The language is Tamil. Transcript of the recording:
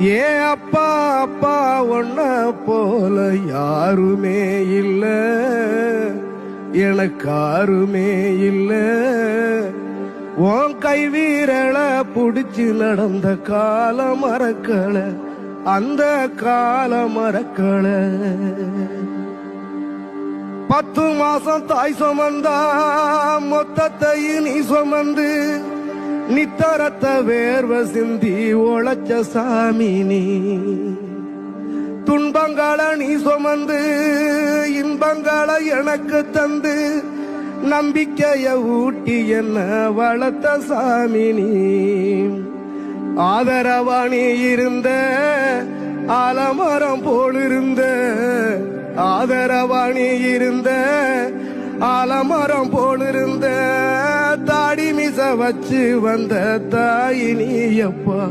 ஏ அப்பா அப்பா ஒன்ன போல யாருமே இல்ல, எனக்காருமே இல்ல. உன் கை வீரல புடிச்சு நடந்த கால மறக்கல, அந்த கால மறக்கல. 10 மாசம் தாய் சுமந்தா மொத்தத்தையும் நீ சுமந்து, நித்தரத்த வேர்வ சிந்தி உழைச்ச சாமி நீ. துன்பங்களை நீ சுமந்து இன்பங்களை எனக்கு தந்து, நம்பிக்கைய ஊட்டி என்ன வளர்த்த சாமி நீ. ஆதரவா நீ இருந்த ஆலமரம் போலிருந்த, ஆதரவா நீ இருந்த ஆலமரம் போலிருந்த. தாடி மிச வச்சு வந்த தாய் நீ அப்பா.